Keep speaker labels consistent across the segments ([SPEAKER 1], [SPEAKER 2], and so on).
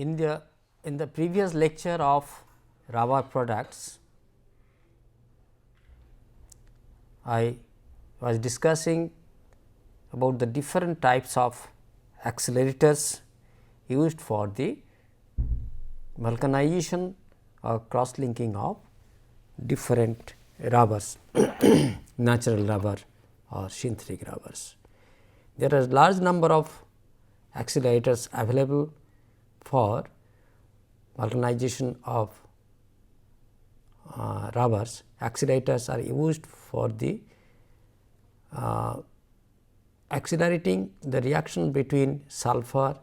[SPEAKER 1] In the previous lecture of rubber products, I was discussing about the different types of accelerators used for the vulcanization or cross linking of different rubbers, natural rubber or synthetic rubbers. There are large number of accelerators available for vulcanization of rubbers. Accelerators are used for the accelerating the reaction between sulfur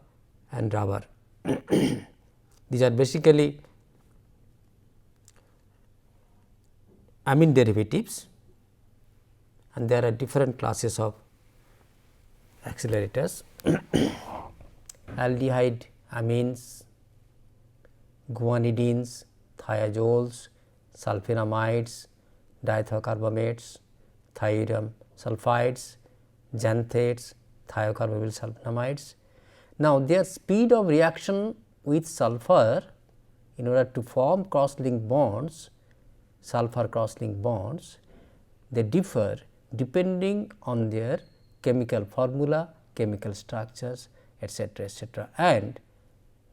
[SPEAKER 1] and rubber. These are basically amine derivatives, and there are different classes of accelerators. Aldehyde amines, guanidines, thiazoles, sulfonamides, diethylcarbamates, thiourea sulfides, xanthates, thiocarboxyl sulfonamides. Now, their speed of reaction with sulfur in order to form cross-link bonds, sulfur cross-link bonds, they differ depending on their chemical formula, chemical structures, etc., and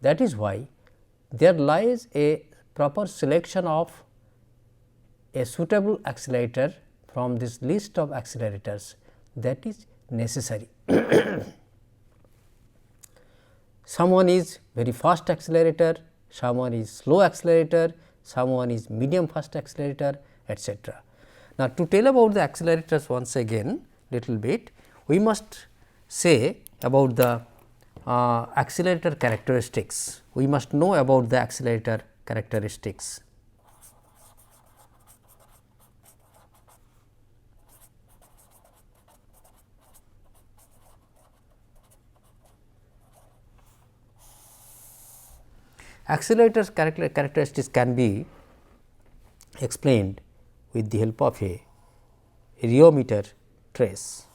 [SPEAKER 1] that is why there lies a proper selection of a suitable accelerator from this list of accelerators that is necessary. Someone is very fast accelerator, someone is slow accelerator, someone is medium fast accelerator, etc. Now, to tell about the accelerators once again little bit, we must say about the accelerator characteristics. We must know about the accelerator characteristics. Accelerators characteristics can be explained with the help of a rheometer trace,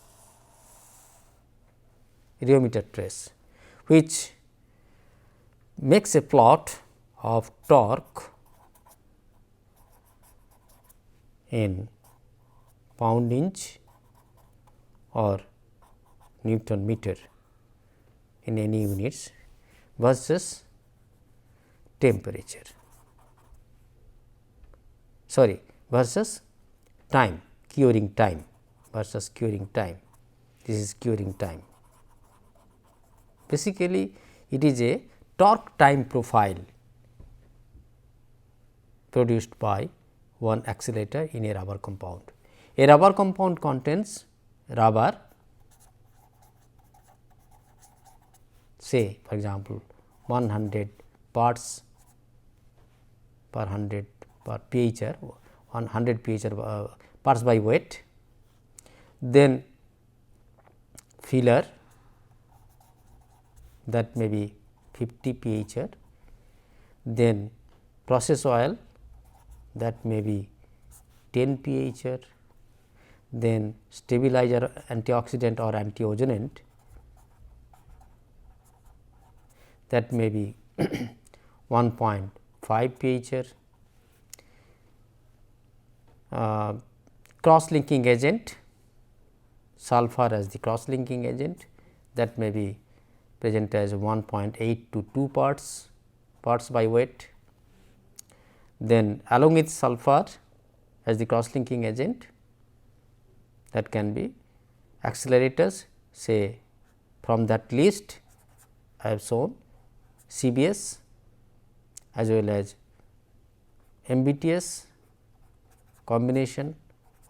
[SPEAKER 1] which makes a plot of torque in pound inch or Newton meter in any units versus temperature, versus time, curing time versus curing time. This is curing time. Basically, it is a torque time profile produced by one accelerator in a rubber compound. A rubber compound contains rubber, say for example, 100 parts per 100 per pHr, 100 pHr parts by weight, then filler that may be 50 pHr, then process oil that may be 10 pHr, then stabilizer, antioxidant or antioxidant that may be 1.5 pHr, cross linking agent, sulfur as the cross linking agent that may be present as 1.8 to 2 parts by weight. Then along with sulfur as the cross linking agent, that can be accelerators, say from that list I have shown CBS as well as MBTS combination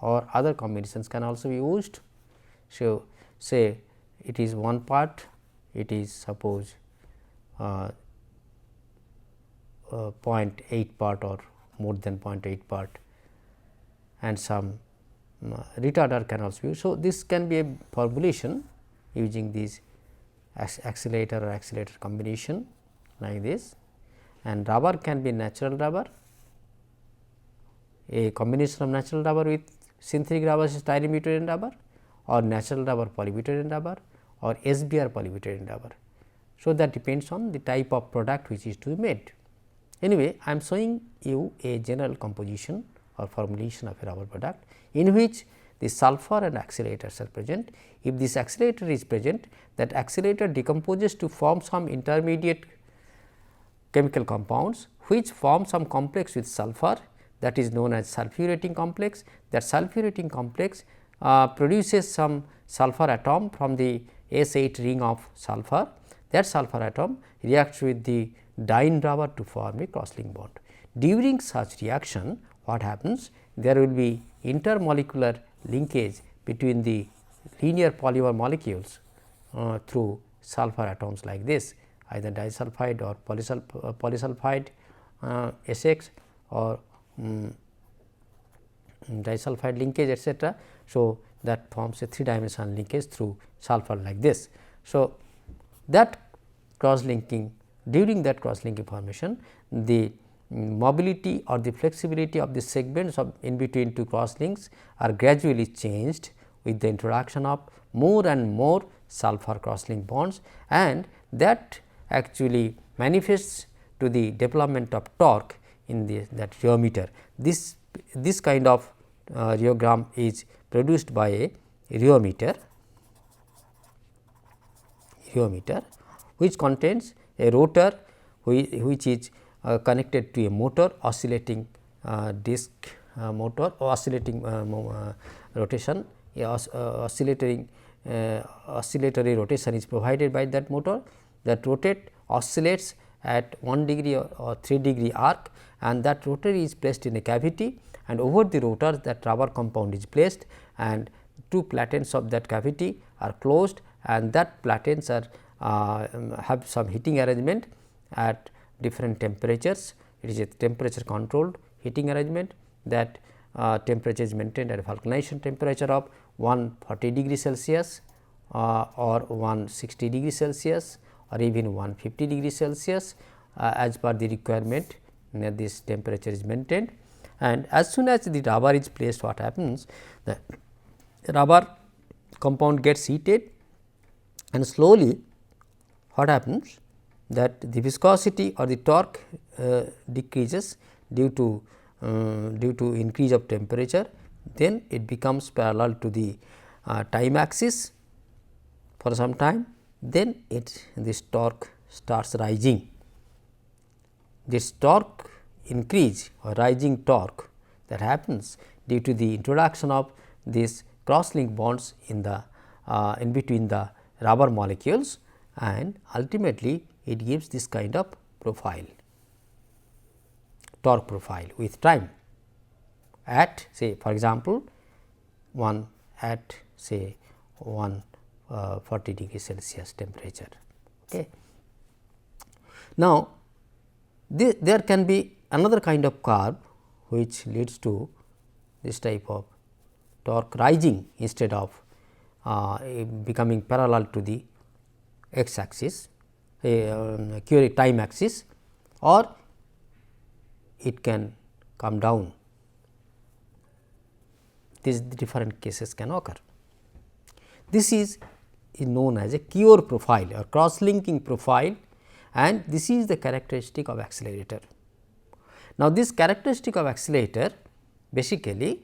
[SPEAKER 1] or other combinations can also be used. So, say it is one part, it is suppose 0.8 part or more than 0.8 part, and some retarder can also be used. So, this can be a formulation using these accelerator or accelerator combination like this, and rubber can be natural rubber, a combination of natural rubber with synthetic rubber is styrene-butadiene rubber, or natural rubber polybutadiene rubber, or SBR polybutadiene rubber. So, that depends on the type of product which is to be made. Anyway, I am showing you a general composition or formulation of a rubber product, in which the sulfur and accelerators are present. If this accelerator is present, that accelerator decomposes to form some intermediate chemical compounds, which form some complex with sulfur, that is known as sulfurating complex. That sulfurating complex produces some sulfur atom from the S8 ring of sulfur. That sulfur atom reacts with the diene rubber to form a crosslink bond. During such reaction, what happens? There will be intermolecular linkage between the linear polymer molecules through sulfur atoms like this, either disulfide or polysulfide SX or disulfide linkage, etc. So, that forms a 3-dimensional linkage through sulfur like this. So, that cross linking, during that cross linking formation, the mobility or the flexibility of the segments of in between two cross links are gradually changed with the introduction of more and more sulfur cross link bonds, and that actually manifests to the development of torque in that rheometer. This kind of rheogram is produced by a rheometer which contains a rotor which is connected to a motor, oscillating disc motor, oscillating rotation, oscillatory rotation is provided by that motor, that oscillates at 1 degree or 3 degree arc, and that rotor is placed in a cavity, and over the rotor that rubber compound is placed, and two platens of that cavity are closed, and that platens are have some heating arrangement at different temperatures. It is a temperature controlled heating arrangement. That temperature is maintained at a vulcanization temperature of 140 degree Celsius or 160 degree Celsius or even 150 degree Celsius as per the requirement. This temperature is maintained, and as soon as the rubber is placed, what happens? The rubber compound gets heated, and slowly what happens? That the viscosity or the torque decreases due to increase of temperature. Then it becomes parallel to the time axis for some time. Then this torque starts rising. This torque increase or rising torque that happens due to the introduction of these cross link bonds in the in between the rubber molecules, and ultimately it gives this kind of profile, torque profile with time at, say, for example, at say 140 degree Celsius temperature. Okay. Now, there can be another kind of curve which leads to this type of torque rising instead of becoming parallel to the x axis, time axis, or it can come down. These different cases can occur. This is known as a Cure profile or cross linking profile, and this is the characteristic of accelerator. Now, this characteristic of accelerator, basically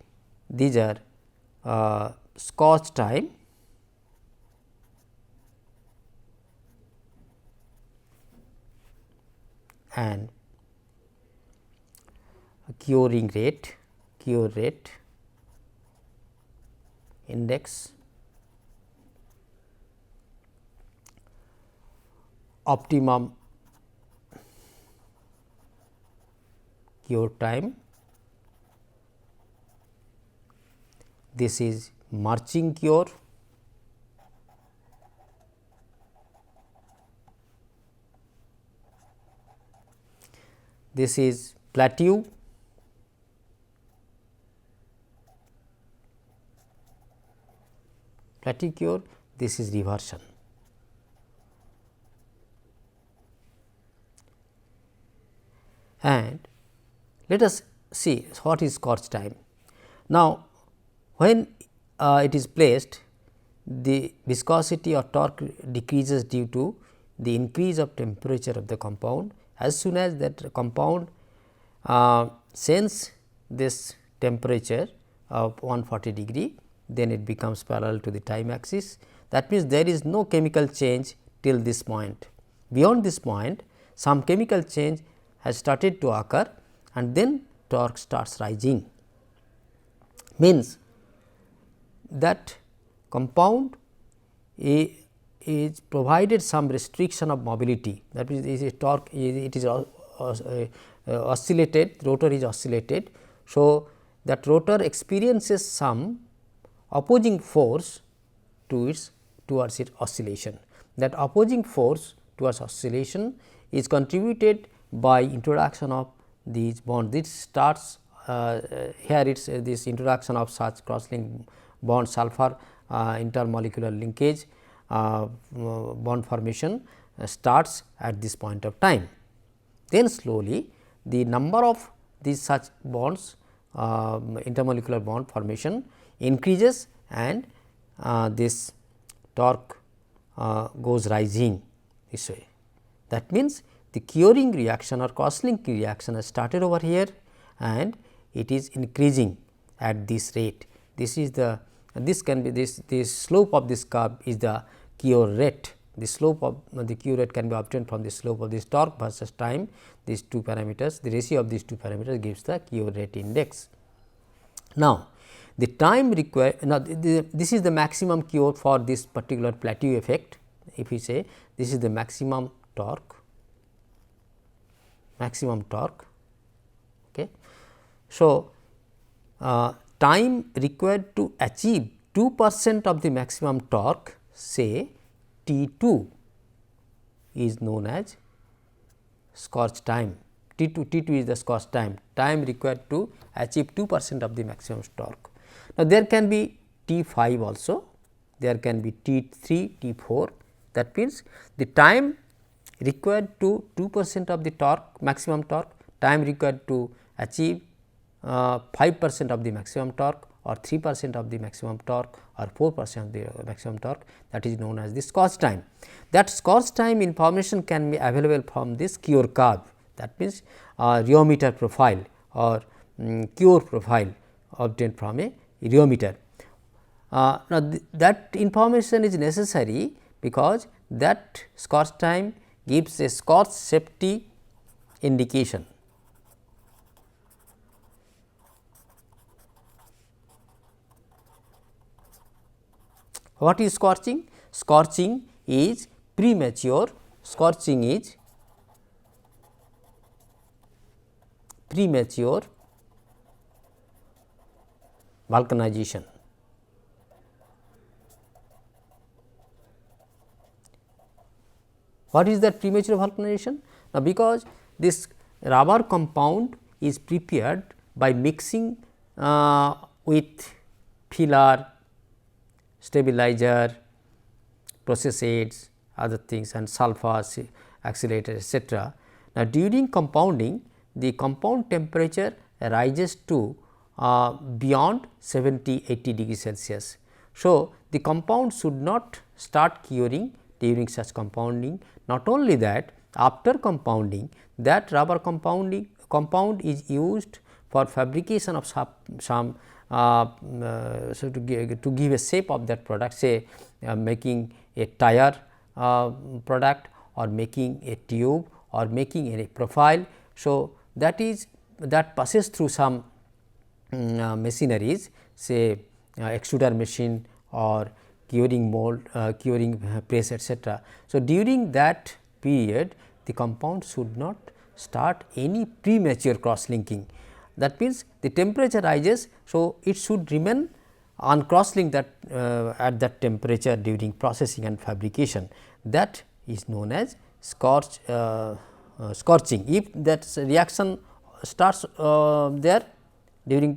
[SPEAKER 1] these are scorch time and curing rate, cure rate, index, optimum cure time, this is marching cure, this is plateau, cure, this is reversion. And let us see what is scorch time. Now, when it is placed, the viscosity or torque decreases due to the increase of temperature of the compound. As soon as that compound sense this temperature of 140 degree, then it becomes parallel to the time axis. That means, there is no chemical change till this point. Beyond this point, some chemical change has started to occur and then torque starts rising. Means that compound is provided some restriction of mobility, that means, a torque it is oscillated, rotor is oscillated. So, that rotor experiences some opposing force towards its oscillation. That opposing force towards oscillation is contributed by introduction of these bonds. This starts here it is this introduction of such cross-link bond, sulfur intermolecular linkage bond formation starts at this point of time. Then slowly the number of these such bonds intermolecular bond formation increases and this torque goes rising this way. That means, the curing reaction or cross-linking reaction has started over here and it is increasing at this rate. This is the this slope of this curve is the cure rate. The slope of the cure rate can be obtained from the slope of this torque versus time. These two parameters, the ratio of these two parameters gives the cure rate index. Now, the time required, now this is the maximum cure for this particular plateau effect. If we say this is the maximum torque. Okay. So, time required to achieve 2% of the maximum torque, say T2 is known as scorch time. T2 is the scorch time required to achieve 2% of the maximum torque. Now, there can be T5 also, there can be T3, T4. That means, the time required to 2% of the torque, maximum torque, time required to achieve 5% of the maximum torque or 3% of the maximum torque or 4% of the maximum torque, that is known as the scorch time. That scorch time information can be available from this cure curve, that means, rheometer profile or cure profile obtained from a rheometer. Now, that information is necessary because that scorch time gives a scorch safety indication. What is scorching? Scorching is premature, vulcanization. What is that premature vulcanization? Now, because this rubber compound is prepared by mixing with filler, stabilizer, process aids, other things and sulfur, accelerator, etc. Now, during compounding, the compound temperature rises to beyond 70-80 degrees Celsius. So, the compound should not start curing during such compounding. Not only that, after compounding, that rubber compound is used for fabrication of some so to give a shape of that product, say making a tire product or making a tube or making a profile. So, that passes through some machineries, say extruder machine or curing mold, curing press, etc. So, during that period, the compound should not start any premature cross linking. That means, the temperature rises. So, it should remain on cross link that at that temperature during processing and fabrication, that is known as scorching. If that reaction starts there during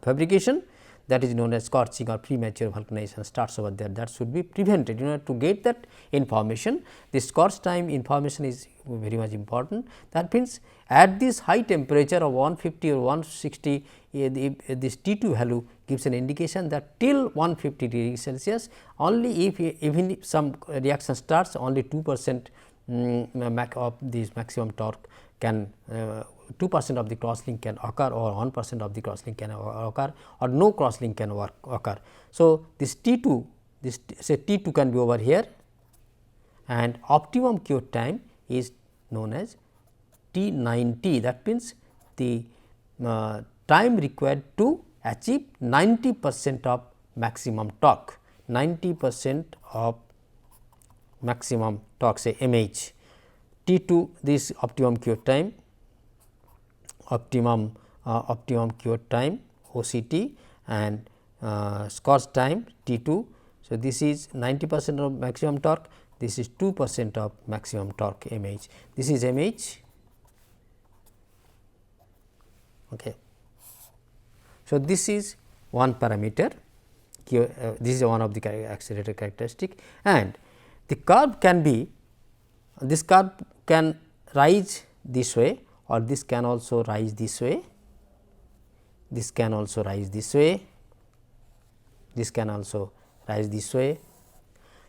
[SPEAKER 1] fabrication, that is known as scorching or premature vulcanization starts over there, that should be prevented. In order to get that information, the scorch time information is very much important. That means, at this high temperature of 150 or 160, this T2 value gives an indication that till 150 degrees Celsius, only if even if some reaction starts, only 2% of this maximum torque can 2% of the crosslink can occur, or 1% of the crosslink can occur, or no crosslink can occur. So, this T2, this say T2 can be over here, and optimum cure time is known as T90. That means, the time required to achieve 90% of maximum torque, 90% of maximum torque, say mH. T2, this optimum cure time, optimum cure time OCT, and scorch time T2. So, this is 90% of maximum torque, this is 2% of maximum torque mH. This is mH. Okay. So, this is one parameter, this is one of the accelerator characteristic, and the curve can be, this curve can rise this way, or this can also rise this way, this can also rise this way, this can also rise this way.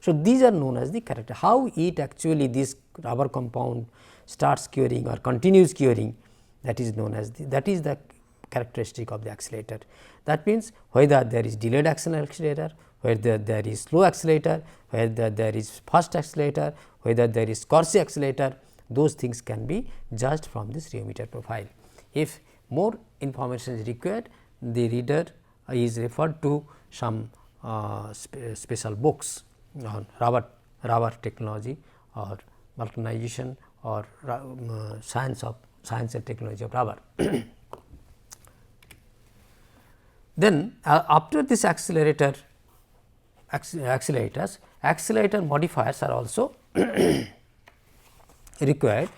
[SPEAKER 1] So, these are known as the character. How it actually this rubber compound starts curing or continues curing, that is known as that is the characteristic of the accelerator. That means, whether there is delayed accelerator, whether there is slow accelerator, whether there is fast accelerator, whether there is Scorching accelerator, those things can be judged from this rheometer profile. If more information is required, the reader is referred to some special books on rubber technology, or vulcanization, or science and technology of rubber. Then after this accelerators, accelerator modifiers are also required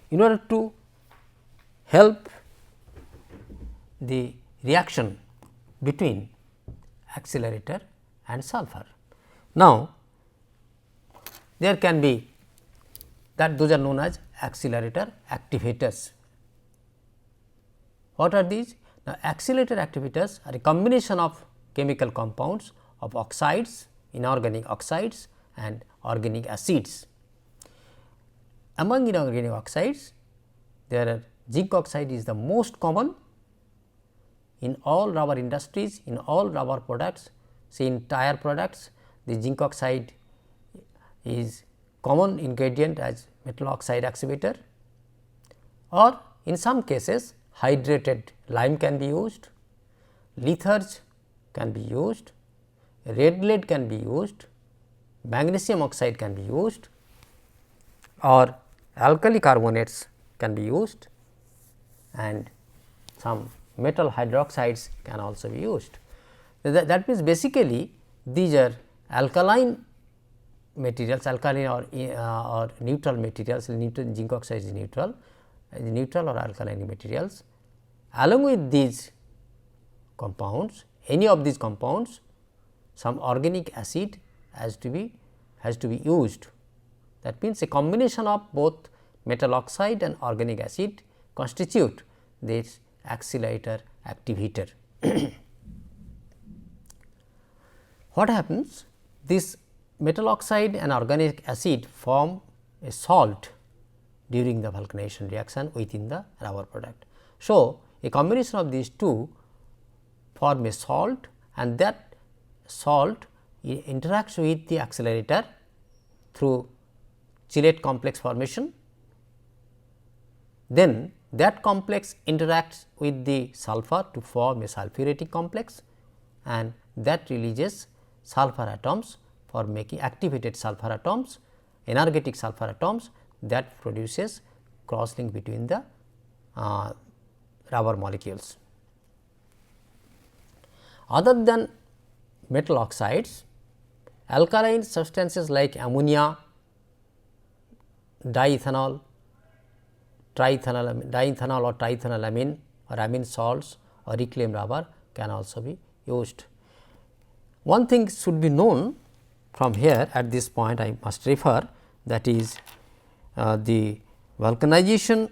[SPEAKER 1] in order to help the reaction between accelerator and sulfur. Now, there can be that those are known as accelerator activators. What are these? Now, accelerator activators are a combination of chemical compounds of oxides, inorganic oxides, and organic acids. Among inorganic oxides, there are zinc oxide is the most common in all rubber industries, in all rubber products. Say in tire products, the zinc oxide is common ingredient as metal oxide activator, or in some cases hydrated lime can be used, litharge can be used, red lead can be used, magnesium oxide can be used, or alkali carbonates can be used, and some metal hydroxides can also be used. That means, basically these are alkaline materials, alkaline or neutral materials. Zinc oxide is neutral or alkaline materials. Along with these compounds, any of these compounds, some organic acid has to be used. That means, a combination of both metal oxide and organic acid constitute this accelerator activator. What happens? This metal oxide and organic acid form a salt during the vulcanization reaction within the rubber product. So, a combination of these two form a salt, and that salt interacts with the accelerator through chelate complex formation. Then that complex interacts with the sulfur to form a sulfurating complex, and that releases sulfur atoms for making activated sulfur atoms, energetic sulfur atoms, that produces crosslink between the rubber molecules. Other than metal oxides, alkaline substances like ammonia, diethanol or triethanolamine or amine salts or reclaimed rubber can also be used. One thing should be known from here at this point, I must refer, that is the vulcanization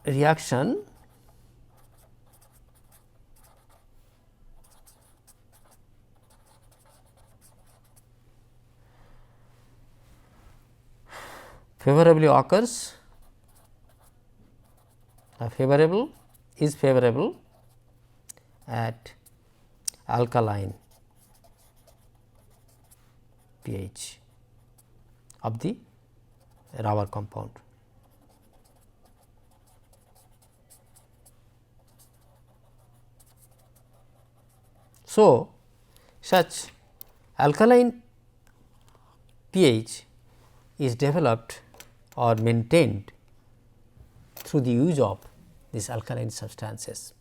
[SPEAKER 1] reaction favorably occurs, is favorable at alkaline pH of the rubber compound. So, such alkaline pH is developed or maintained through the use of these alkaline substances.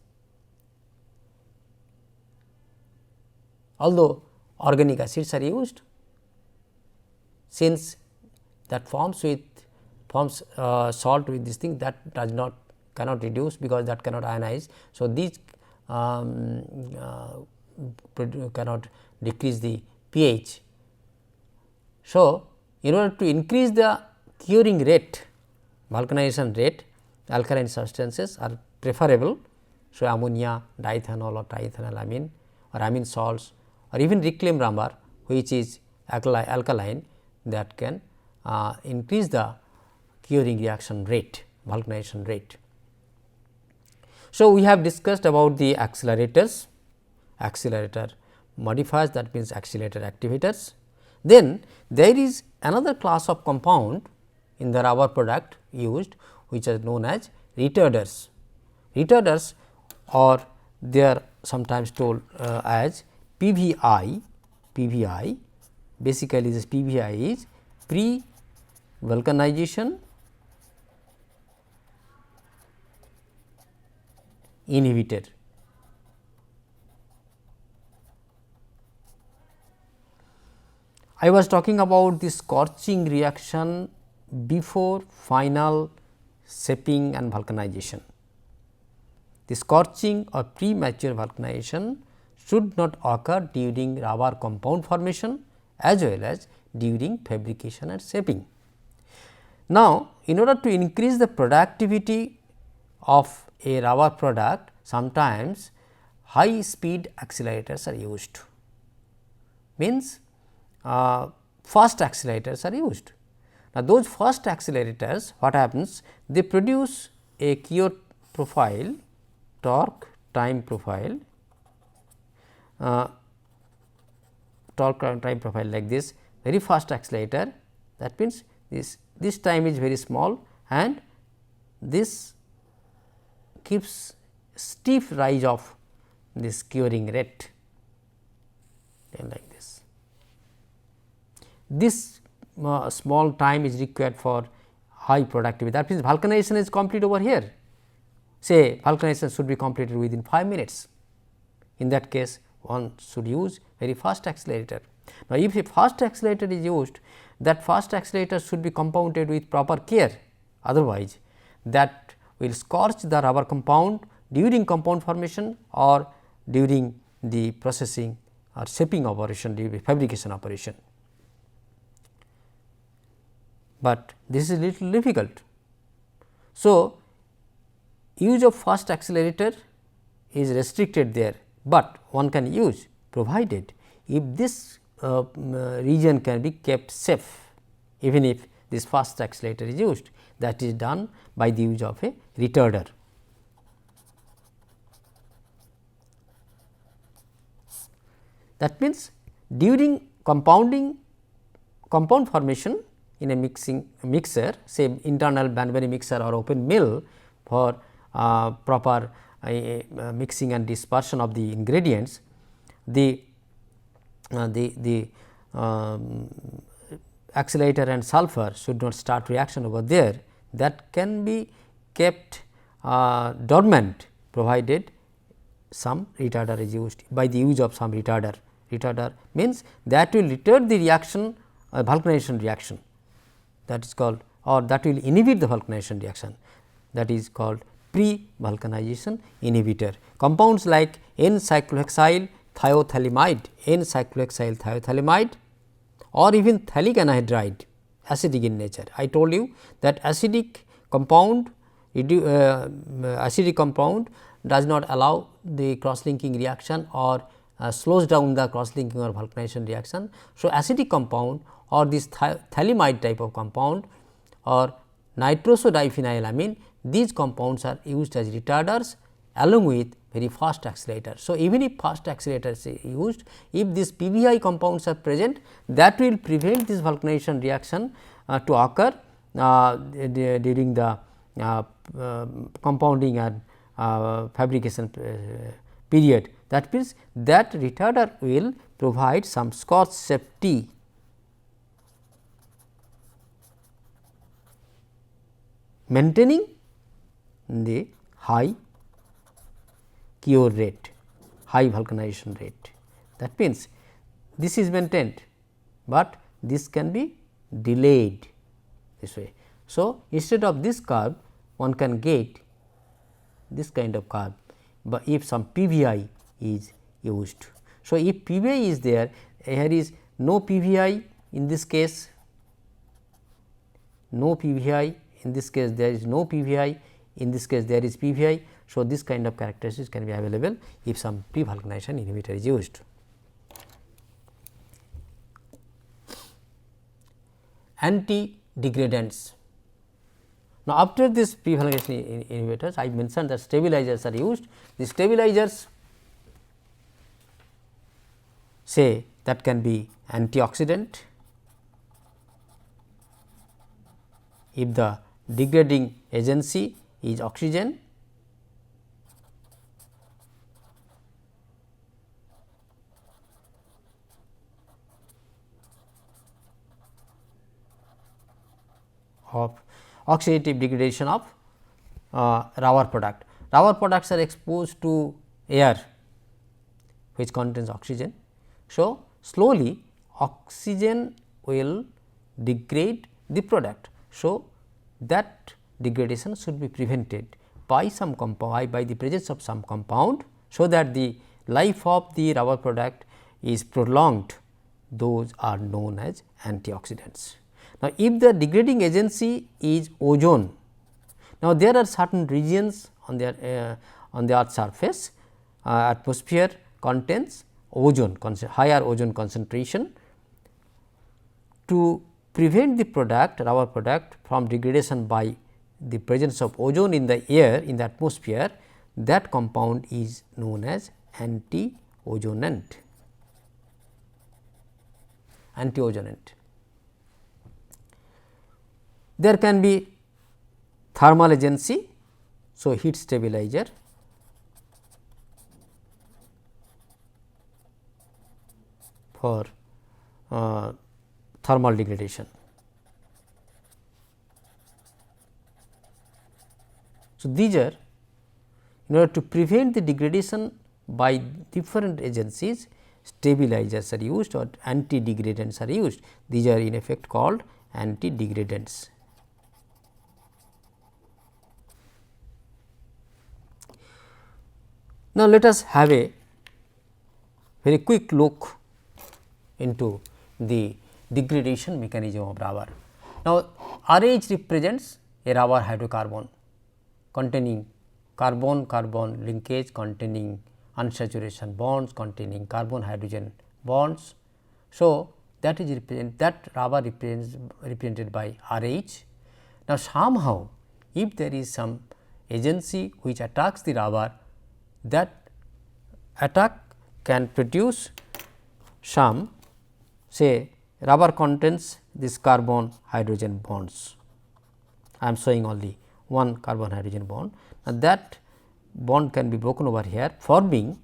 [SPEAKER 1] Although organic acids are used, since that forms salt with this thing, that cannot reduce, because that cannot ionize. So, these cannot decrease the pH. So, in order to increase the curing rate, vulcanization rate, alkaline substances are preferable. So, ammonia, diethanol or triethylamine or amine salts or even reclaimed rubber, which is alkaline, that can increase the curing reaction rate, vulcanization rate. So, we have discussed about the accelerators, accelerator modifiers, that means accelerator activators. Then there is another class of compound in the rubber product used, which is known as retarders. Retarders, or they are sometimes told as PVI. PVI, basically this PVI is pre-vulcanization inhibitor. I was talking about the scorching reaction before final shaping and vulcanization. The scorching or premature vulcanization should not occur during rubber compound formation as well as during fabrication and shaping. Now, in order to increase the productivity of a rubber product, sometimes high speed accelerators are used, means fast accelerators are used. Now, those fast accelerators, what happens? They produce a cure profile, torque time profile, like this, very fast accelerator. That means, this time is very small and this gives steep rise of this curing rate, like this. This small time is required for high productivity. That means, vulcanization is complete over here. Say vulcanization should be completed within 5 minutes. In that case, one should use very fast accelerator. Now, if a fast accelerator is used, that fast accelerator should be compounded with proper care, otherwise that will scorch the rubber compound during compound formation or during the processing or shaping operation, during the fabrication operation. But this is little difficult. So, use of fast accelerator is restricted there, but one can use, provided if this region can be kept safe, even if this fast accelerator is used, that is done by the use of a retarder. That means, during compound formation in a mixer, say internal Banbury mixer or open mill for proper mixing and dispersion of the ingredients, the accelerator and sulfur should not start reaction over there. That can be kept dormant, provided some retarder is used, by the use of some retarder. Retarder means that will retard the reaction, vulcanization reaction, that is called, or that will inhibit the vulcanization reaction, that is called pre-vulcanization inhibitor. Compounds like N-cyclohexyl thiothalamide, or even phthalic anhydride, acidic in nature. I told you that acidic compound does not allow the cross-linking reaction or slows down the cross-linking or vulcanization reaction. So, acidic compound or this phthalimide type of compound or nitrosodiphenylamine, these compounds are used as retarders along with very fast accelerators. So, even if fast accelerators are used, if these PVI compounds are present, that will prevent this vulcanization reaction to occur during the compounding and fabrication period. That means, that retarder will provide some Scotch safety maintaining the high cure rate, high vulcanization rate. That means, this is maintained, but this can be delayed this way. So, instead of this curve, one can get this kind of curve, but if some PVI is used. So, if PVI is there, here is no PVI in this case, no PVI in this case, there is no PVI, in this case there is PVI. So, this kind of characteristics can be available if some pre-vulcanization inhibitor is used. Antidegradants. Now, after this pre-vulcanization inhibitors, I mentioned that stabilizers are used. The stabilizers say that can be antioxidant if the degrading agency is oxygen, of oxidative degradation of rubber product. Rubber products are exposed to air which contains oxygen. So, slowly oxygen will degrade the product. So, that degradation should be prevented by some compound, by the presence of some compound, so that the life of the rubber product is prolonged. Those are known as antioxidants. Now, if the degrading agency is ozone, now there are certain regions on the earth surface, atmosphere contains ozone, higher ozone concentration. To prevent the product, rubber product from degradation by the presence of ozone in the air, in the atmosphere, that compound is known as anti-ozonant. There can be thermal agency. So, heat stabilizer, for thermal degradation. So, these are, in order to prevent the degradation by different agencies, stabilizers are used or anti-degradants are used. These are in effect called anti-degradants. Now, let us have a very quick look into the degradation mechanism of rubber. Now, RH represents a rubber hydrocarbon containing carbon-carbon linkage, containing unsaturation bonds, containing carbon hydrogen bonds. So, that is that rubber represented by RH. Now, somehow if there is some agency which attacks the rubber, that attack can produce some, say, rubber contains this carbon hydrogen bonds. I am showing only one carbon hydrogen bond, and that bond can be broken over here, forming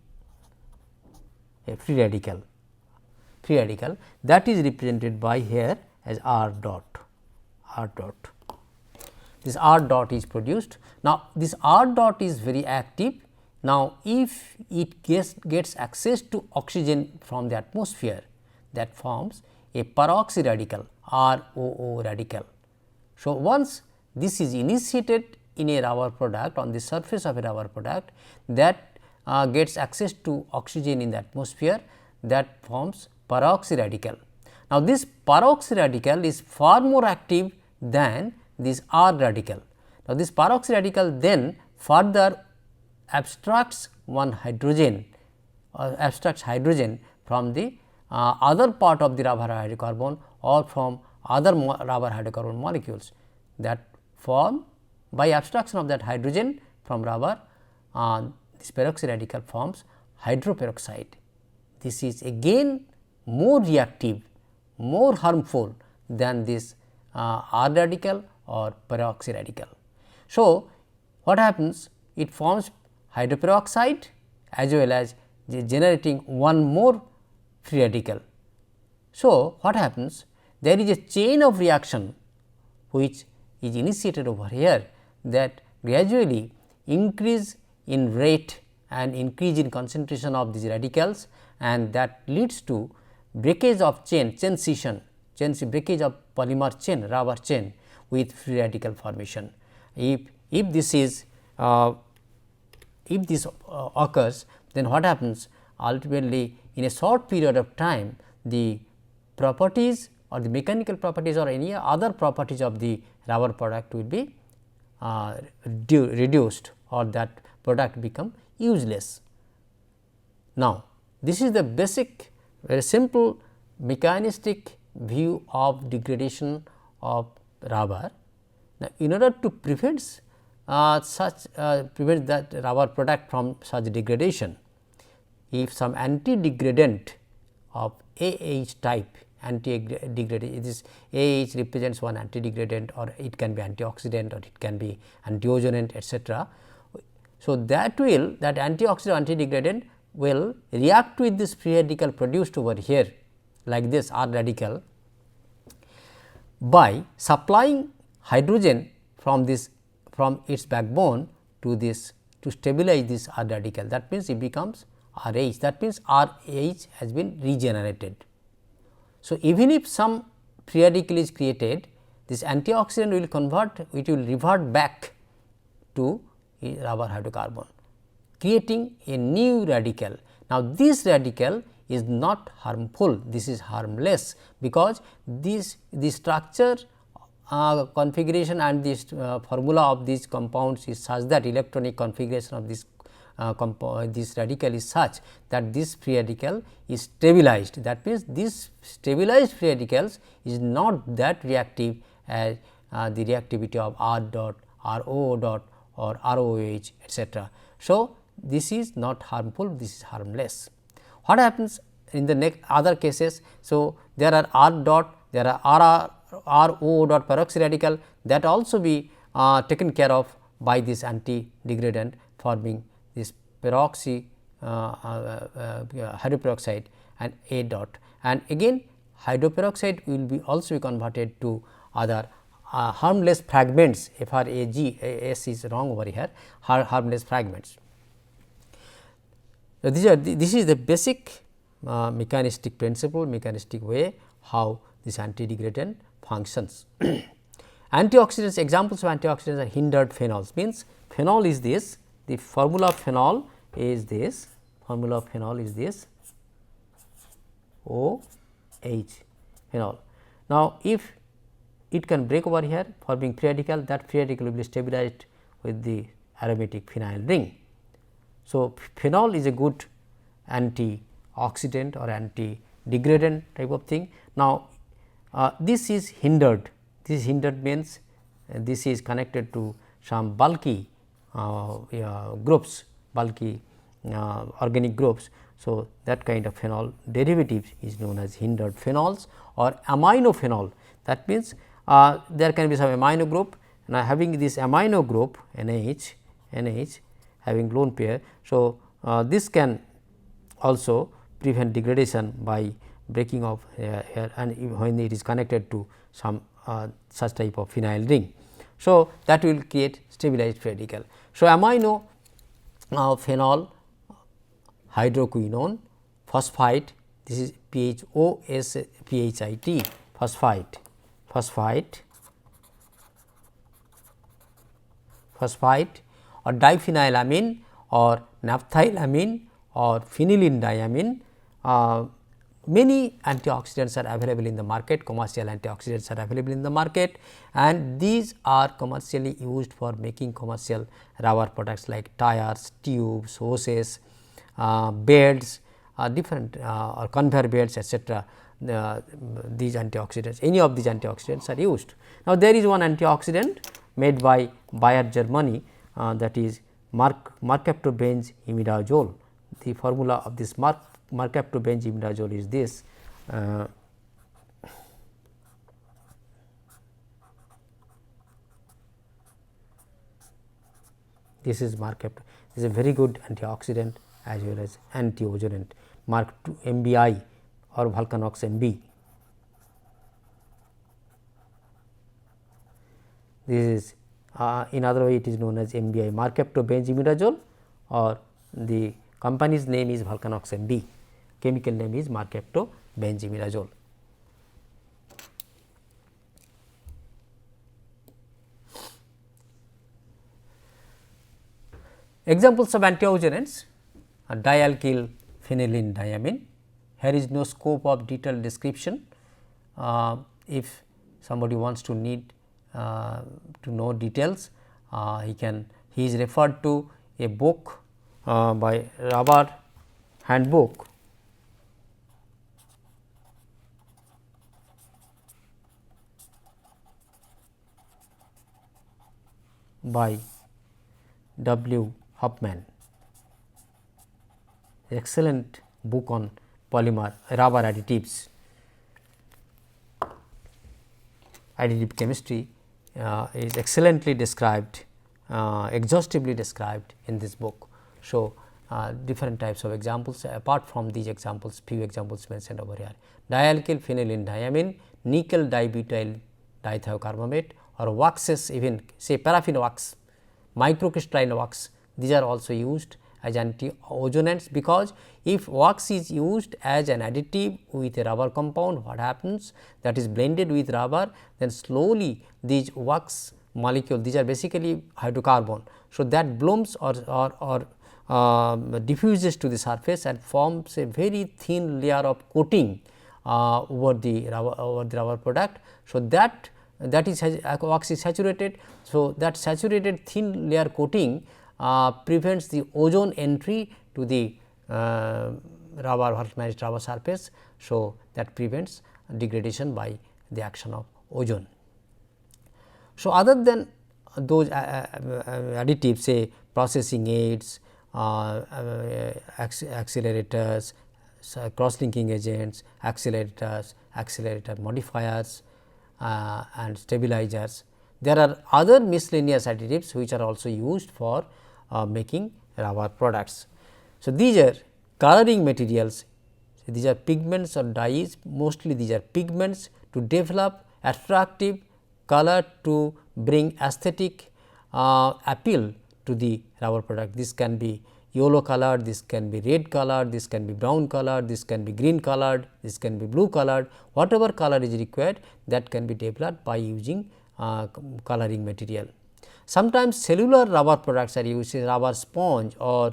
[SPEAKER 1] a free radical. Free radical that is represented by here as R dot. R dot. This R dot is produced. Now, this R dot is very active. Now, if it gets access to oxygen from the atmosphere, that forms a peroxy radical, ROO radical. So, once this is initiated in a rubber product, on the surface of a rubber product, that gets access to oxygen in the atmosphere, that forms peroxy radical. Now, this peroxy radical is far more active than this R radical. Now, this peroxy radical then further abstracts one hydrogen or abstracts hydrogen from the other part of the rubber hydrocarbon or from other rubber hydrocarbon molecules that form by abstraction of that hydrogen from rubber. This peroxy radical forms hydroperoxide. This is again more reactive, more harmful than this R radical or peroxy radical. So, what happens? It forms hydroperoxide as well as generating one more free radical. So, what happens? There is a chain of reaction which is initiated over here, that gradually increase in rate and increase in concentration of these radicals, and that leads to breakage of chain scission, breakage of polymer chain, rubber chain with free radical formation. If this is if this occurs, then what happens? Ultimately, in a short period of time, the properties or the mechanical properties or any other properties of the rubber product will be reduced, or that product become useless. Now, this is the basic, very simple mechanistic view of degradation of rubber. Now, in order to prevent prevent that rubber product from such degradation, if some anti-degradant of AH type, anti-degradant, this AH represents one anti-degradant, or it can be antioxidant, or it can be antioxidant, etc. So, that antioxidant, anti-degradant will react with this free radical produced over here, like this R radical, by supplying hydrogen from its backbone to this, to stabilize this R radical. That means, it becomes RH, that means, RH has been regenerated. So, even if some free radical is created, this antioxidant will convert, it will revert back to rubber hydrocarbon, creating a new radical. Now, this radical is not harmful, this is harmless, because the structure configuration and this formula of these compounds is such that electronic configuration of this radical is such that this free radical is stabilized. That means, this stabilized free radicals is not that reactive as the reactivity of R dot, RO dot or ROH, etc. So, this is not harmful, this is harmless. What happens in the next other cases? So, there are R dot, there are RO dot peroxy radical, that also be taken care of by this anti-degradant, forming this peroxy hydroperoxide and A dot, and again hydroperoxide will be also be converted to other harmless fragments, FRAG, S is wrong over here, harmless fragments. So, this is the basic mechanistic principle, mechanistic way how this anti-degradant functions. Antioxidants, examples of antioxidants are hindered phenols, means phenol is this, the formula of phenol is this, OH phenol. Now, if it can break over here forming free radical, that free radical will be stabilized with the aromatic phenyl ring. So, phenol is a good antioxidant or anti-degradant type of thing. Now, this is hindered, means this is connected to some bulky groups, bulky organic groups. So, that kind of phenol derivative is known as hindered phenols or amino phenol. That means, there can be some amino group, now having this amino group NH having lone pair. So, this can also prevent degradation by breaking of here, and when it is connected to some such type of phenyl ring. So, that will create stabilized radical. So, amino phenol hydroquinone phosphite, this is PHOSPHIT, phosphite phosphide or diphenylamine or naphthylamine or phenylenediamine. Many antioxidants are available in the market, commercial antioxidants are available in the market, and these are commercially used for making commercial rubber products like tires, tubes, hoses, beds, different or conveyor belts, etc. These antioxidants, any of these antioxidants are used. Now, there is one antioxidant made by Bayer, Germany, that is mercaptobenz imidazole. The formula of this mercaptobenz imidazole is this. This is mercapto. This is a very good antioxidant as well as anti-ozonant, mark 2 MBI or Vulcanox MB. This is in other way it is known as MBI, mercaptobenz imidazole, or the company's name is Vulcanox MB, chemical name is mercaptobenz imidazole. Examples of antioxidants are dialkyl phenylenediamine. Here is no scope of detailed description. If somebody wants to know details, he is referred to a book by Rubber Handbook by W. Huffman, excellent book on polymer rubber additives, additive chemistry is excellently described, exhaustively described in this book. So, different types of examples, apart from these examples, few examples mentioned over here. Dialkyl phenylenediamine, nickel dibutyl dithiocarbamate, or waxes, even say paraffin wax, microcrystalline wax, these are also used as anti-ozonants, because if wax is used as an additive with a rubber compound, what happens, that is blended with rubber, then slowly these wax molecule, these are basically hydrocarbon. So, that blooms or diffuses to the surface and forms a very thin layer of coating over the rubber product. So, that is wax is saturated. So, that saturated thin layer coating prevents the ozone entry to the vulcanized rubber surface. So, that prevents degradation by the action of ozone. So, other than those additives, say processing aids, accelerators, cross-linking agents, accelerators, accelerator modifiers, and stabilizers, there are other miscellaneous additives which are also used for making rubber products. So, these are coloring materials, so these are pigments or dyes, mostly these are pigments to develop attractive color to bring aesthetic appeal to the rubber product. This can be yellow colored, this can be red colored, this can be brown colored, this can be green colored, this can be blue colored, whatever color is required, that can be developed by using coloring material. Sometimes cellular rubber products are used, rubber sponge or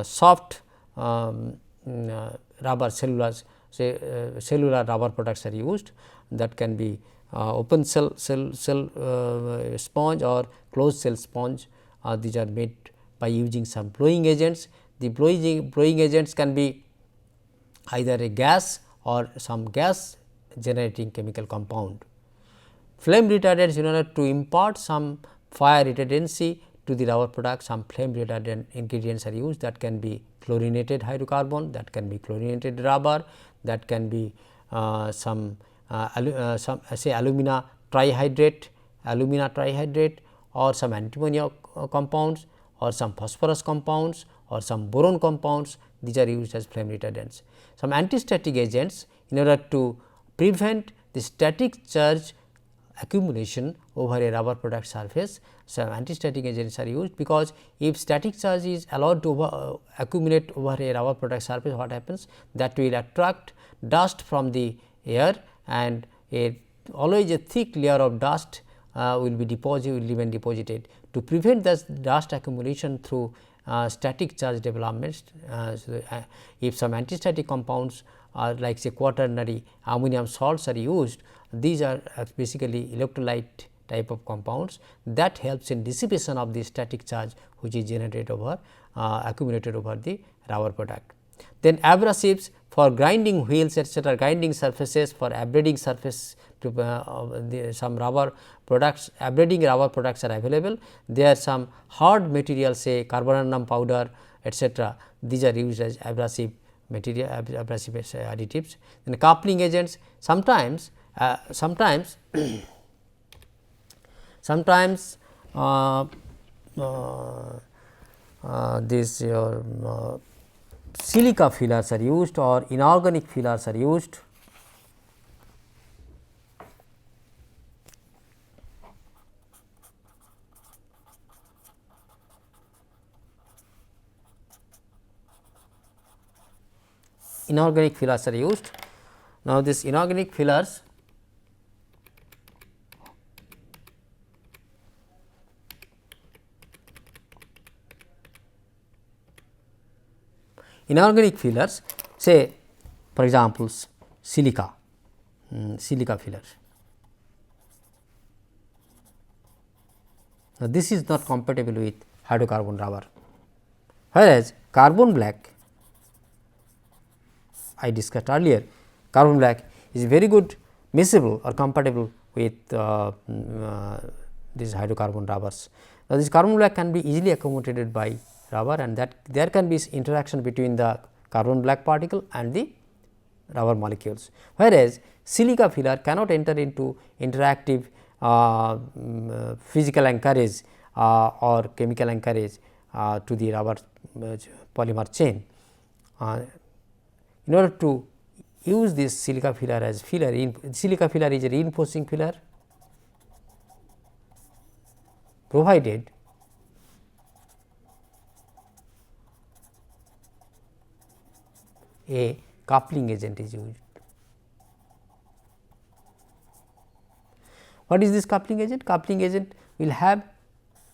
[SPEAKER 1] soft rubber cellulose, say cellular rubber products are used, that can be open cell sponge or closed cell sponge. These are made by using some blowing agents. The blowing agents can be either a gas or some gas generating chemical compound. Flame retardants, in order to impart some fire retardancy to the rubber product, some flame retardant ingredients are used, that can be chlorinated hydrocarbon, that can be chlorinated rubber, that can be some say alumina trihydrate, or some antimony compounds, or some phosphorus compounds, or some boron compounds. These are used as flame retardants. Some antistatic agents, in order to prevent the static charge accumulation over a rubber product surface, some antistatic agents are used, because if static charge is allowed to accumulate over a rubber product surface, what happens, that will attract dust from the air, and always a thick layer of dust will remain deposited. To prevent this dust accumulation through static charge developments, if some antistatic compounds are like say quaternary ammonium salts are used, these are basically electrolyte type of compounds that helps in dissipation of the static charge which is generated over accumulated over the rubber product. Then abrasives for grinding wheels etc., grinding surfaces for abrading surface to some rubber products, abrading rubber products are available. There are some hard materials say carborundum powder etc., these are used as abrasive material, abrasive additives. Then coupling agents, sometimes this your silica fillers are used or inorganic fillers are used. Inorganic fillers are used. Now, this inorganic fillers say for example, silica filler. Now, this is not compatible with hydrocarbon rubber, whereas carbon black I discussed earlier, carbon black is very good miscible or compatible with these hydrocarbon rubbers. Now, this carbon black can be easily accommodated by rubber, and that there can be interaction between the carbon black particle and the rubber molecules, whereas silica filler cannot enter into interactive physical anchorage or chemical anchorage to the rubber polymer chain. In order to use this silica filler as filler, silica filler is a reinforcing filler provided a coupling agent is used. What is this coupling agent? Coupling agent will have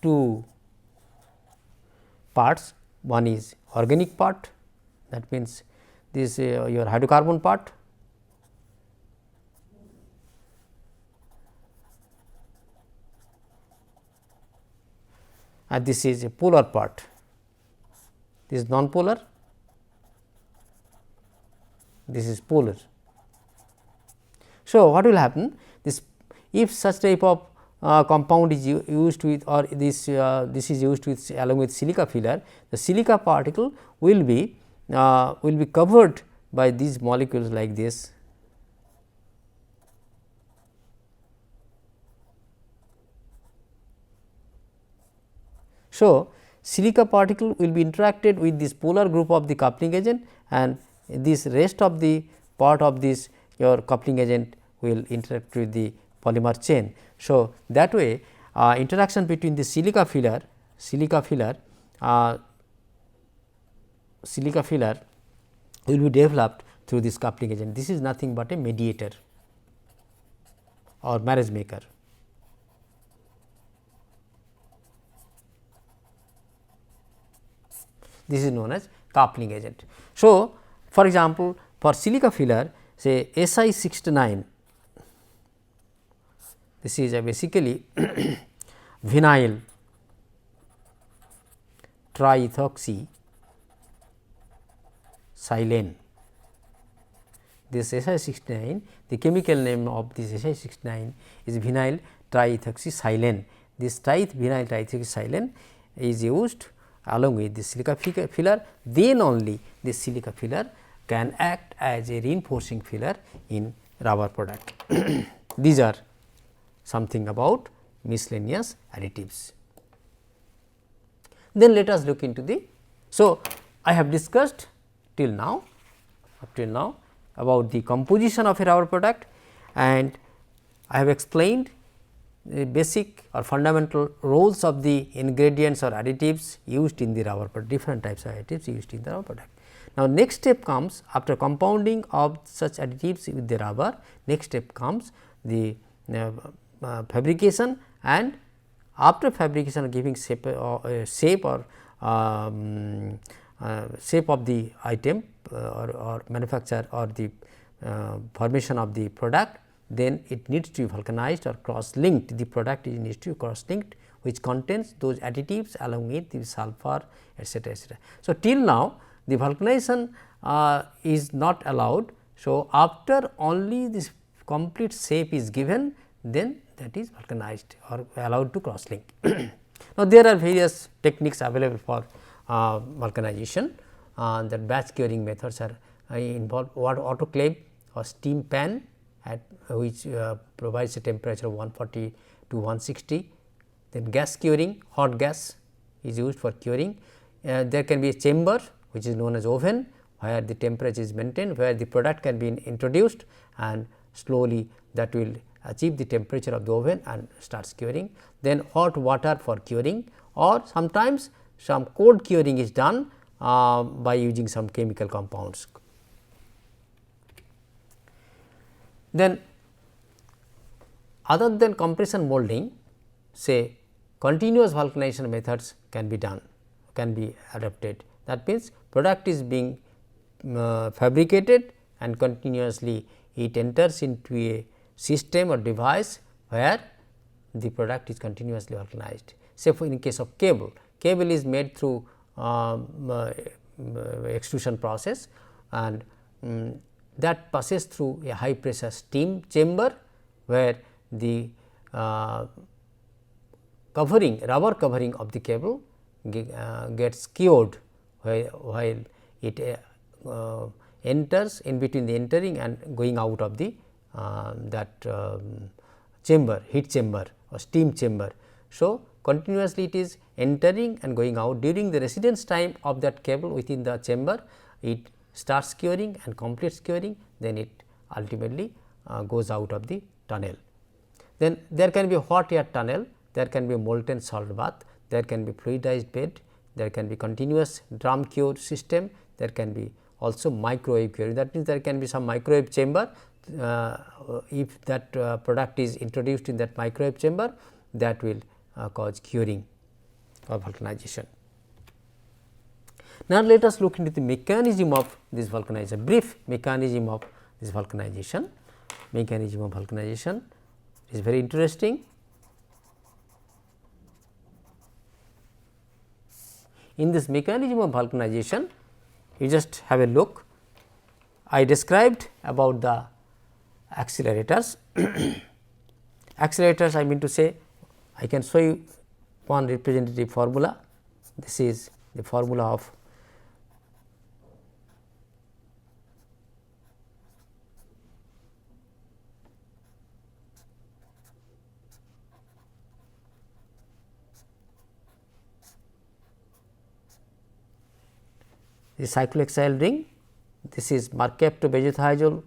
[SPEAKER 1] two parts, one is organic part, that means this your hydrocarbon part, and this is a polar part, this is non-polar, this is polar. So, what will happen? This if such type of compound is used with, or this is used with along with silica filler, the silica particle will be covered by these molecules like this. So, silica particle will be interacted with this polar group of the coupling agent, and this rest of the part of this your coupling agent will interact with the polymer chain. So, that way interaction between the silica filler will be developed through this coupling agent. This is nothing but a mediator or marriage maker. This is known as coupling agent. So, for example, for silica filler say Si69, this is a basically vinyl triethoxy silane. This Si69, the chemical name of this Si69 is vinyl triethoxy silane. This vinyl triethoxy silane is used along with the silica filler, then only this silica filler can act as a reinforcing filler in rubber product. These are something about miscellaneous additives. Then let us look into the. So, I have discussed till now about the composition of a rubber product, and I have explained the basic or fundamental roles of the ingredients or additives used in the rubber product, different types of additives used in the rubber product. Now, next step comes after compounding of such additives with the rubber, next step comes the fabrication and after fabrication or giving shape or shape of the item or manufacture or the formation of the product, then it needs to be vulcanized or cross linked. The product needs to be cross linked, which contains those additives along with the sulfur, etc., etc. So, till now the vulcanization is not allowed. So, after only this complete shape is given, then that is vulcanized or allowed to cross link. Now, there are various techniques available for vulcanization. That batch curing methods are involved, autoclave or steam pan at which provides a temperature of 140 to 160. Then gas curing, hot gas is used for curing. There can be a chamber which is known as oven, where the temperature is maintained, where the product can be introduced and slowly that will achieve the temperature of the oven and starts curing. Then hot water for curing, or sometimes some cold curing is done by using some chemical compounds. Then other than compression molding, say continuous vulcanization methods can be done, can be adopted. That means, product is being fabricated and continuously it enters into a system or device where the product is continuously vulcanized. Say for in case of cable, cable is made through extrusion process, and that passes through a high pressure steam chamber, where the covering, rubber covering of the cable gets cured while it enters in between the entering and going out of the chamber, heat chamber or steam chamber. So, continuously it is entering and going out. During the residence time of that cable within the chamber, it starts curing and completes curing, then it ultimately goes out of the tunnel. Then there can be a hot air tunnel, there can be a molten salt bath, there can be fluidized bed, there can be continuous drum cure system, there can be also microwave curing. That means, there can be some microwave chamber. If that product is introduced in that microwave chamber, that will cause curing or vulcanization. Now, let us look into the mechanism of this vulcanization, brief mechanism of this vulcanization. Mechanism of vulcanization is very interesting. In this mechanism of vulcanization, you just have a look. I described about the accelerators. Accelerators, I mean to say, I can show you one representative formula. This is the formula of the cyclohexyl ring. This is mercaptobenzothiazole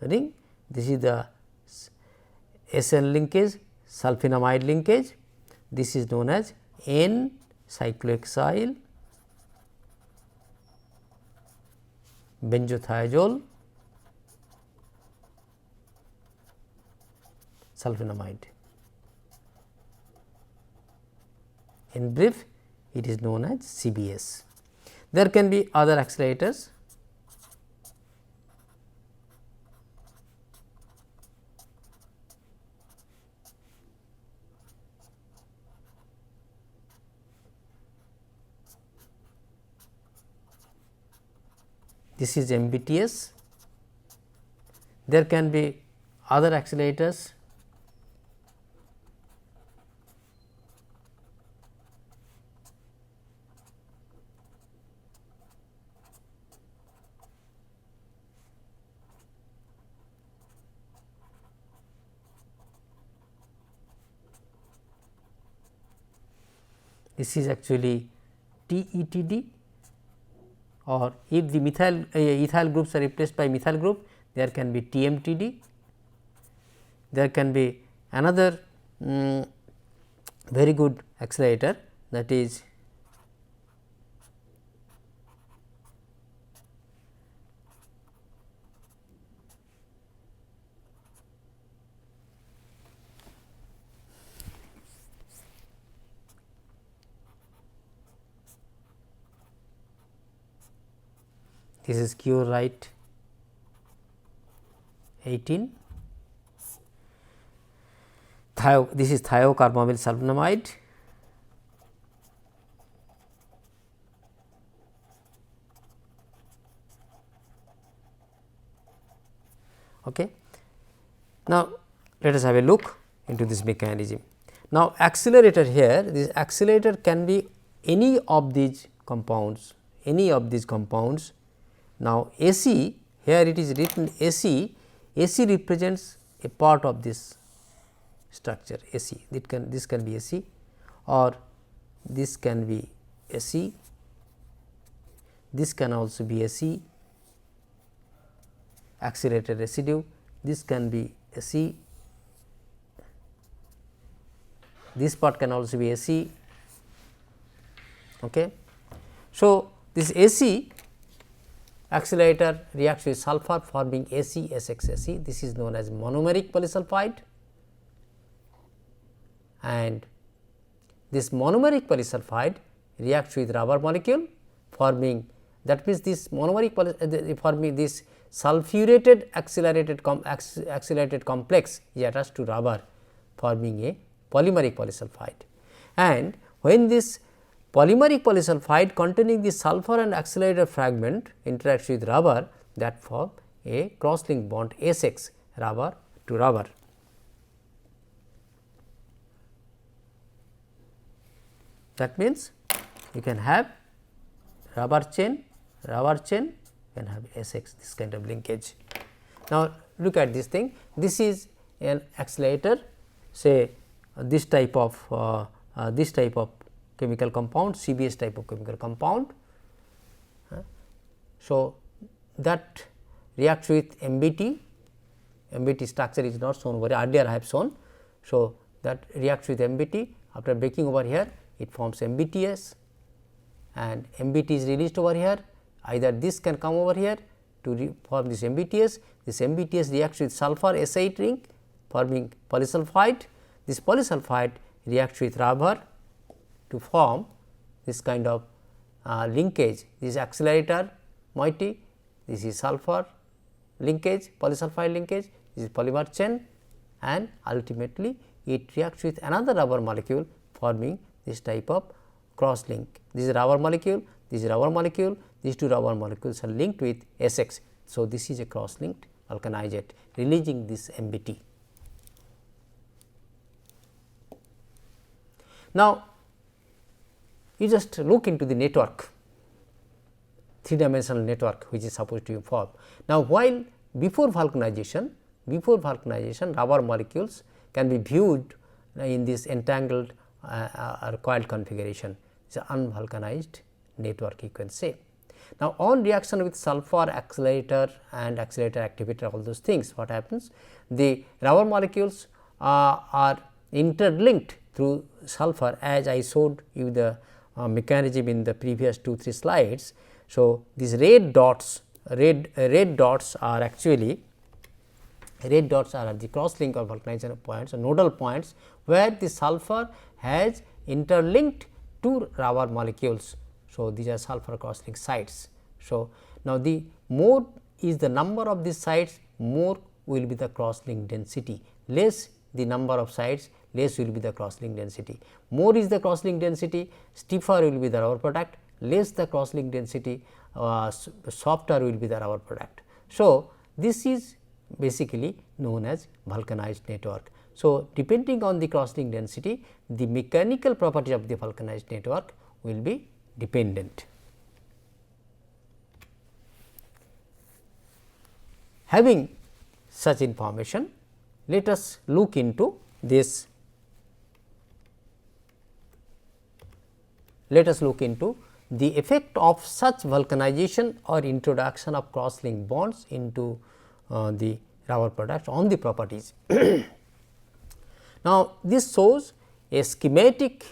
[SPEAKER 1] ring. This is the SN linkage, sulfonamide linkage. This is known as N cyclohexyl benzothiazole sulfonamide. In brief, it is known as CBS. There can be other accelerators. This is MBTS. There can be other accelerators. This is actually TETD, or if the ethyl groups are replaced by methyl group, there can be TMTD. There can be another very good accelerator, that is this is chlorite 18, this is thiocarbamyl sulfonamide, okay. Now, let us have a look into this mechanism. Now, accelerator here, this accelerator can be any of these compounds, Now, AC, here it is written AC, AC represents a part of this structure AC, this can be AC or this can be AC, this can also be AC, accelerator residue, this can be AC, this part can also be AC. Okay. So, this AC accelerator reacts with sulfur forming AC SXAC, this is known as monomeric polysulfide, and this monomeric polysulfide reacts with rubber molecule forming, that means this monomeric forming this sulfurated accelerated complex is attached to rubber forming a polymeric polysulfide, and when this polymeric polysulfide containing the sulfur and accelerator fragment interacts with rubber, that form a cross link bond SX, rubber to rubber. That means, you can have rubber chain, you can have SX, this kind of linkage. Now, look at this thing, this is an accelerator, say this type of chemical compound, CBS type of chemical compound. So, that reacts with MBT, MBT structure is not shown over here, earlier I have shown. So, that reacts with MBT, after breaking over here it forms MBTS, and MBT is released over here, either this can come over here to form this MBTS reacts with sulfur S8 ring forming polysulfide, this polysulfide reacts with rubber to form this kind of linkage, this accelerator moiety, this is sulfur linkage, polysulfide linkage, this is polymer chain, and ultimately it reacts with another rubber molecule forming this type of cross link. This is rubber molecule, this is rubber molecule, these two rubber molecules are linked with SX. So, this is a cross linked vulcanizate releasing this MBT. Now, you just look into the network, 3-dimensional network which is supposed to be formed. Now, while before vulcanization rubber molecules can be viewed in this entangled or coiled configuration, it is an unvulcanized network you can say. Now, on reaction with sulfur accelerator and accelerator activator, all those things, what happens? The rubber molecules are interlinked through sulfur, as I showed you the mechanism in the previous 2-3 slides. So, these red dots are actually the cross link or vulcanization points or nodal points, where the sulfur has interlinked to rubber molecules. So, these are sulfur cross link sites. So, now the more is the number of these sites, more will be the cross link density, less the number of sites, less will be the cross link density. More is the cross link density, stiffer will be the rubber product, less the cross link density, softer will be the rubber product. So, this is basically known as vulcanized network. So, depending on the cross link density, the mechanical property of the vulcanized network will be dependent. Having such information, let us look into this. Let us look into the effect of such vulcanization or introduction of cross link bonds into the rubber products on the properties. Now, this shows a schematic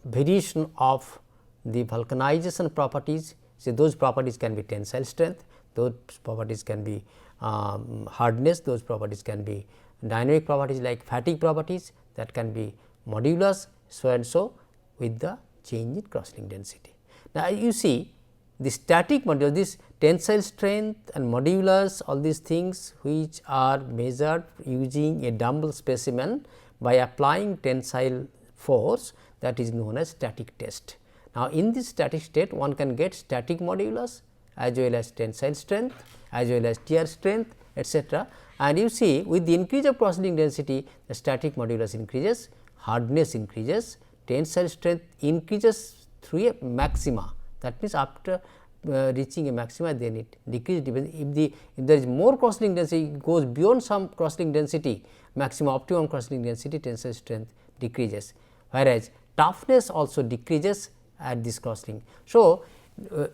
[SPEAKER 1] variation of the vulcanization properties. So, those properties can be tensile strength, those properties can be hardness, those properties can be dynamic properties like fatigue properties, that can be modulus, so and so with the change in cross link density. Now, you see the static modulus, this tensile strength and modulus, all these things which are measured using a dumbbell specimen by applying tensile force, that is known as static test. Now, in this static state one can get static modulus as well as tensile strength as well as tear strength, etc. And you see with the increase of cross-link density, the static modulus increases, hardness increases, tensile strength increases through a maxima. That means, after reaching a maxima, then it decreases. If there is more cross-link density, it goes beyond some cross-link density, maximum optimum cross-link density, tensile strength decreases, whereas toughness also decreases at this cross-link. So,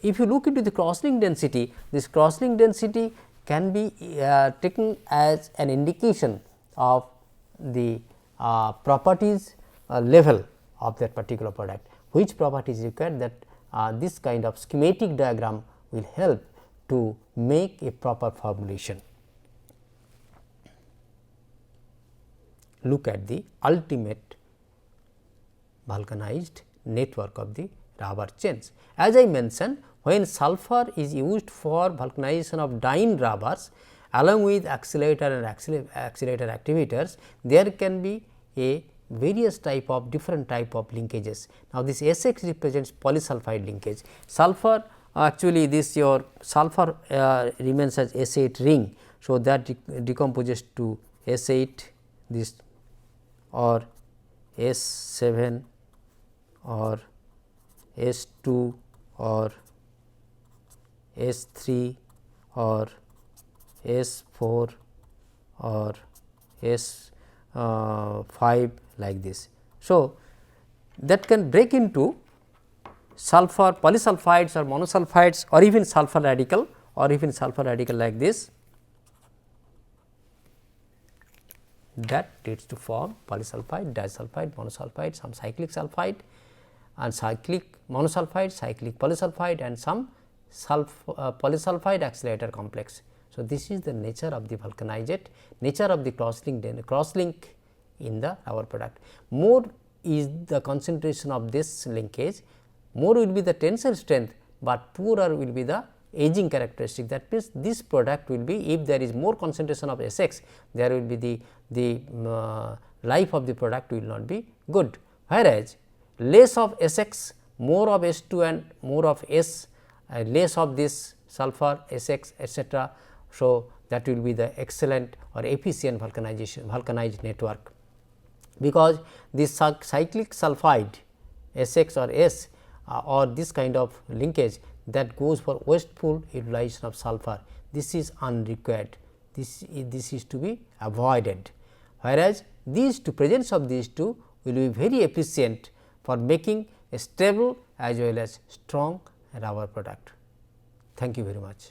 [SPEAKER 1] if you look into the cross-link density, this cross-link density can be taken as an indication of the properties level of that particular product. Which property is required, that this kind of schematic diagram will help to make a proper formulation. Look at the ultimate vulcanized network of the rubber chains. As I mentioned, when sulfur is used for vulcanization of dyne rubbers along with accelerator and accelerator activators, there can be a various type of different type of linkages. Now, this SX represents polysulfide linkage. Sulfur, actually this your sulfur remains as S8 ring. So, that decomposes to S8 this or S7 or S2 or S3 or S4 or S5 like this. So, that can break into sulfur polysulfides or monosulfides or even sulfur radical like this, that leads to form polysulfide, disulfide, monosulfide, some cyclic sulfide and cyclic monosulfide, cyclic polysulfide and some polysulfide accelerator complex. So, this is the nature of the vulcanized, nature of the cross-link in the rubber product. More is the concentration of this linkage, more will be the tensile strength, but poorer will be the aging characteristic. That means, this product will be, if there is more concentration of SX, there will be the life of the product will not be good, whereas less of SX, more of S2 and more of S, less of this sulfur SX, etc. So, that will be the excellent or efficient vulcanized network, because this cyclic sulfide SX or S or this kind of linkage that goes for wasteful utilization of sulfur, this is unrequired, this is to be avoided, whereas these two, presence of these two will be very efficient for making a stable as well as strong rubber product. Thank you very much.